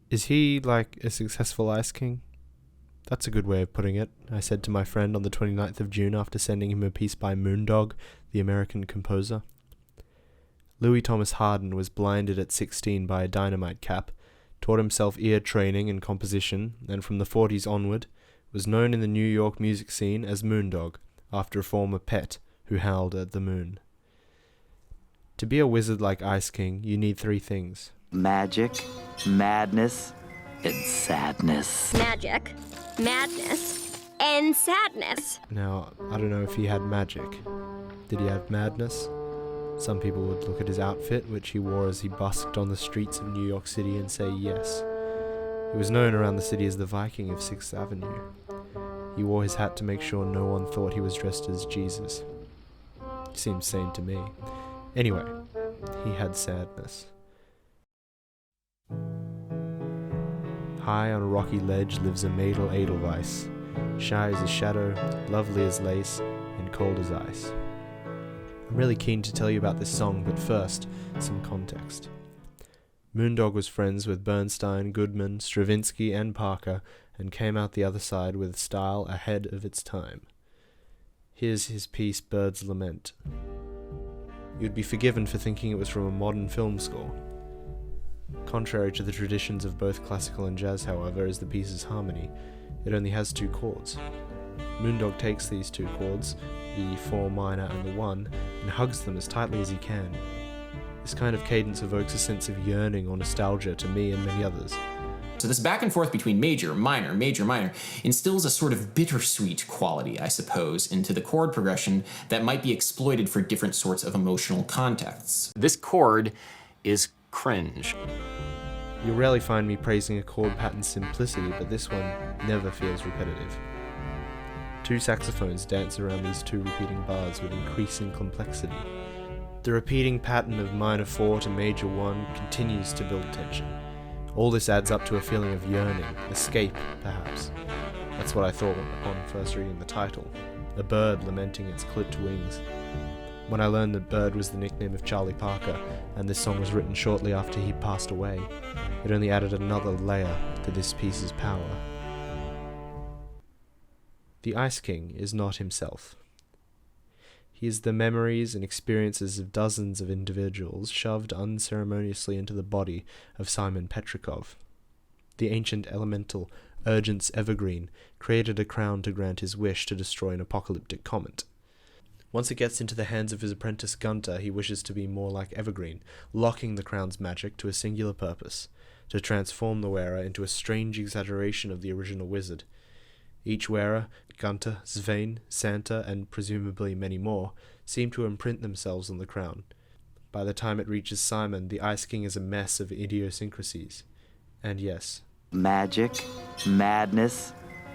Is he like a successful Ice King? That's a good way of putting it, I said to my friend on the 29th of June after sending him a piece by Moondog, the American composer. Louis Hardin was blinded at 16 by a dynamite cap, taught himself ear training and composition, and from the 40s onward, was known in the New York music scene as Moondog, after a former pet who howled at the moon. To be a wizard like Ice King, you need 3 things. Magic, madness, and sadness. Magic, madness, and sadness. Now, I don't know if he had magic. Did he have madness? Some people would look at his outfit, which he wore as he busked on the streets of New York City, and say yes. He was known around the city as the Viking of 6th Avenue. He wore his hat to make sure no one thought he was dressed as Jesus. Seems sane to me. Anyway, he had sadness. High on a rocky ledge lives a maidel Edelweiss, shy as a shadow, lovely as lace, and cold as ice. I'm really keen to tell you about this song, but first, some context. Moondog was friends with Bernstein, Goodman, Stravinsky, and Parker, and came out the other side with style ahead of its time. Here's his piece, Bird's Lament. You'd be forgiven for thinking it was from a modern film score. Contrary to the traditions of both classical and jazz, however, is the piece's harmony. It only has 2 chords. Moondog takes these 2 chords, the 4 minor and the 1, and hugs them as tightly as he can. This kind of cadence evokes a sense of yearning or nostalgia to me and many others. So this back and forth between major, minor, instills a sort of bittersweet quality, I suppose, into the chord progression that might be exploited for different sorts of emotional contexts. This chord is cringe. You'll rarely find me praising a chord pattern's simplicity, but this one never feels repetitive. 2 saxophones dance around these 2 repeating bars with increasing complexity. The repeating pattern of minor 4 to major 1 continues to build tension. All this adds up to a feeling of yearning, escape, perhaps. That's what I thought upon first reading the title, a bird lamenting its clipped wings. When I learned that Bird was the nickname of Charlie Parker, and this song was written shortly after he passed away, it only added another layer to this piece's power. The Ice King is not himself. He is the memories and experiences of dozens of individuals shoved unceremoniously into the body of Simon Petrikov. The ancient elemental, Urgent's evergreen, created a crown to grant his wish to destroy an apocalyptic comet. Once it gets into the hands of his apprentice Gunter, he wishes to be more like Evergreen, locking the crown's magic to a singular purpose, to transform the wearer into a strange exaggeration of the original wizard. Each wearer, Gunter, Svein, Santa, and presumably many more, seem to imprint themselves on the crown. By the time it reaches Simon, the Ice King is a mess of idiosyncrasies. And yes, Magic, madness,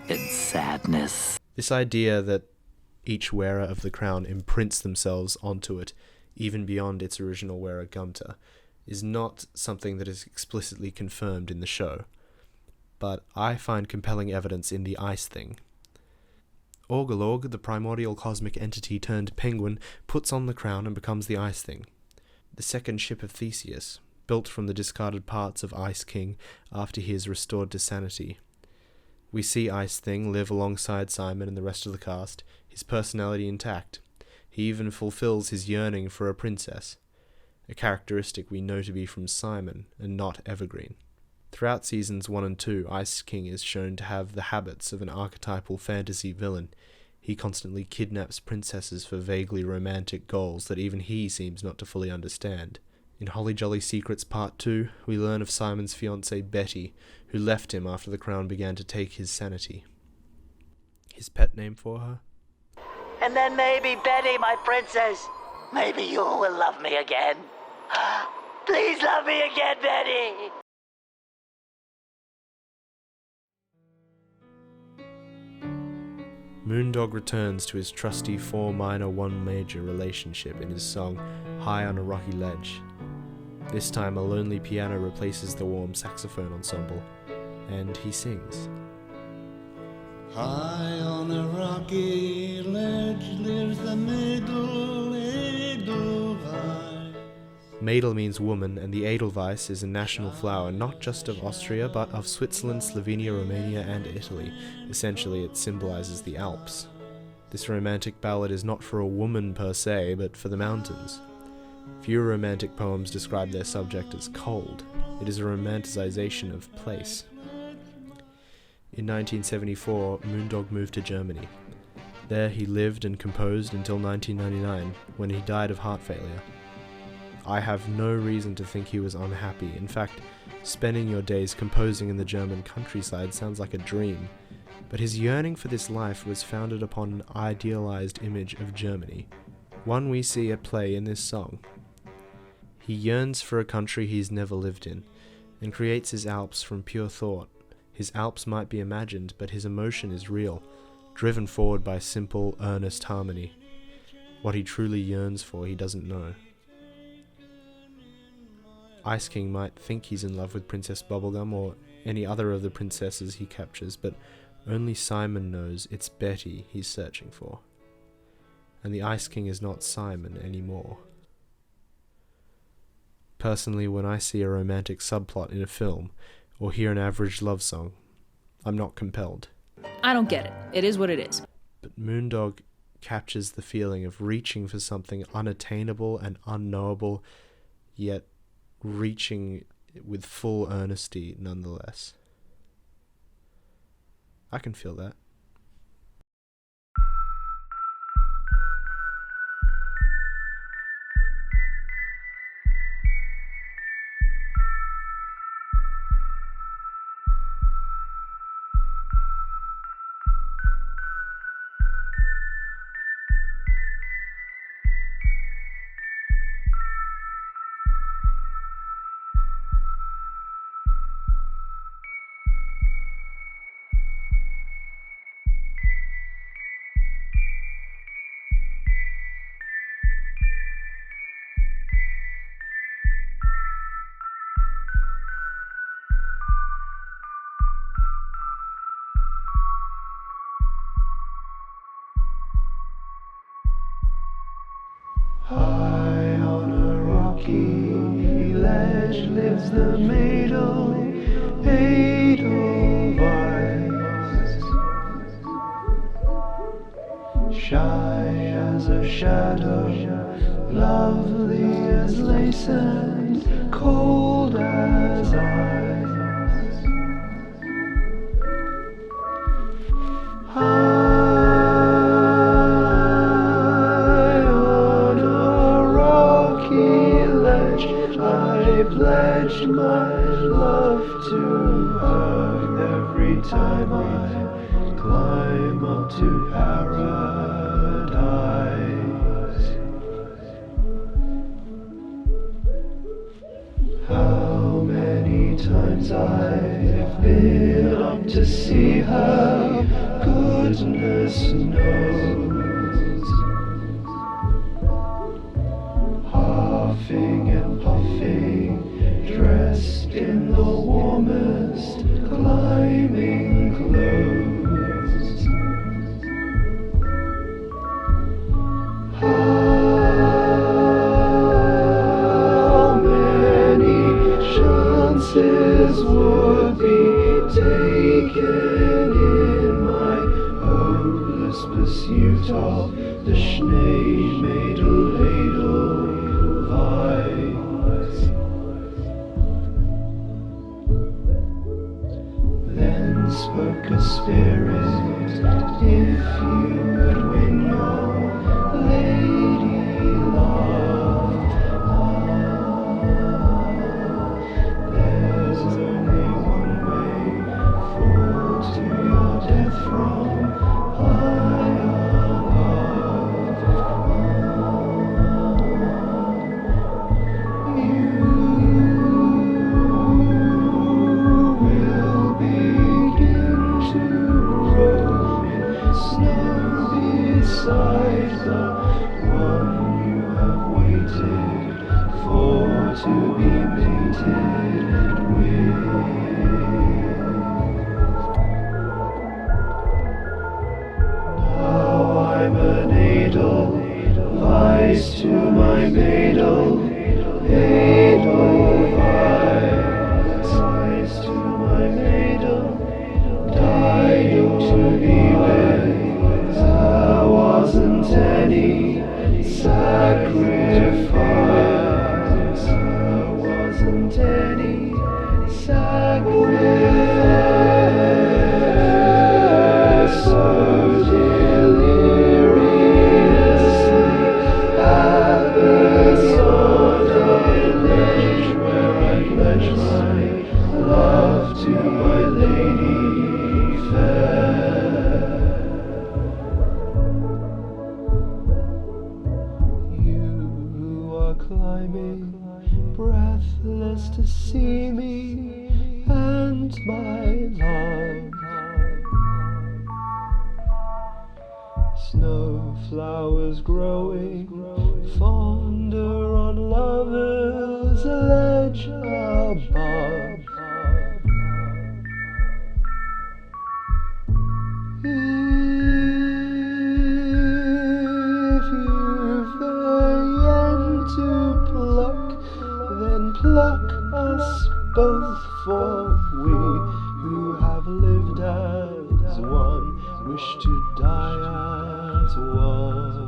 and sadness. This idea that each wearer of the crown imprints themselves onto it, even beyond its original wearer Gunter, is not something that is explicitly confirmed in the show. But I find compelling evidence in the ice thing. Orgolorg, the primordial cosmic entity turned penguin, puts on the crown and becomes the Ice Thing, the second ship of Theseus, built from the discarded parts of Ice King after he is restored to sanity. We see Ice Thing live alongside Simon and the rest of the cast, his personality intact. He even fulfills his yearning for a princess, a characteristic we know to be from Simon and not Evergreen. Throughout seasons 1 and 2, Ice King is shown to have the habits of an archetypal fantasy villain. He constantly kidnaps princesses for vaguely romantic goals that even he seems not to fully understand. In Holly Jolly Secrets Part 2, we learn of Simon's fiancée Betty, who left him after the crown began to take his sanity. His pet name for her? And then maybe, Betty, my princess, maybe you will love me again. Please love me again, Betty! Moondog returns to his trusty 4 minor 1 major relationship in his song High on a Rocky Ledge. This time a lonely piano replaces the warm saxophone ensemble, and he sings. High on a rocky ledge lives the middle Edelweiss. Mädel means woman, and the Edelweiss is a national flower not just of Austria, but of Switzerland, Slovenia, Romania, and Italy. Essentially, it symbolizes the Alps. This romantic ballad is not for a woman per se, but for the mountains. Few romantic poems describe their subject as cold. It is a romanticization of place. In 1974, Moondog moved to Germany. There he lived and composed until 1999, when he died of heart failure. I have no reason to think he was unhappy. In fact, spending your days composing in the German countryside sounds like a dream. But his yearning for this life was founded upon an idealized image of Germany, one we see at play in this song. He yearns for a country he's never lived in, and creates his Alps from pure thought. His Alps might be imagined, but his emotion is real, driven forward by simple, earnest harmony. What he truly yearns for, he doesn't know. Ice King might think he's in love with Princess Bubblegum or any other of the princesses he captures, but only Simon knows it's Betty he's searching for. And the Ice King is not Simon anymore. Personally, when I see a romantic subplot in a film, or hear an average love song, I'm not compelled. I don't get it. It is what it is. But Moondog captures the feeling of reaching for something unattainable and unknowable, yet reaching with full earnesty nonetheless. I can feel that. High on a rocky ledge lives the Mädel, Edelweiss. Shy as a shadow, lovely as lace and cold as ice. I pledged my love to her every time I climb up to paradise. How many times I've been up to see her, goodness knows. Huffing and puffing, dressed in the warmest climbing clothes. How many chances would be taken in my hopeless pursuit of the Edelweiss? Then spoke a spirit, if you would win your lady love, there's only one way, fall to your death from high above. You will begin to roam in snow beside the like this, so deliriously happy on a ledge where I pledge my love to my lady fair. You are climbing, breathless to see me and my love. Snow flowers growing fonder on lovers' ledge above. If you've a yen to pluck, then pluck us both, for we who have lived as one wish to die as one.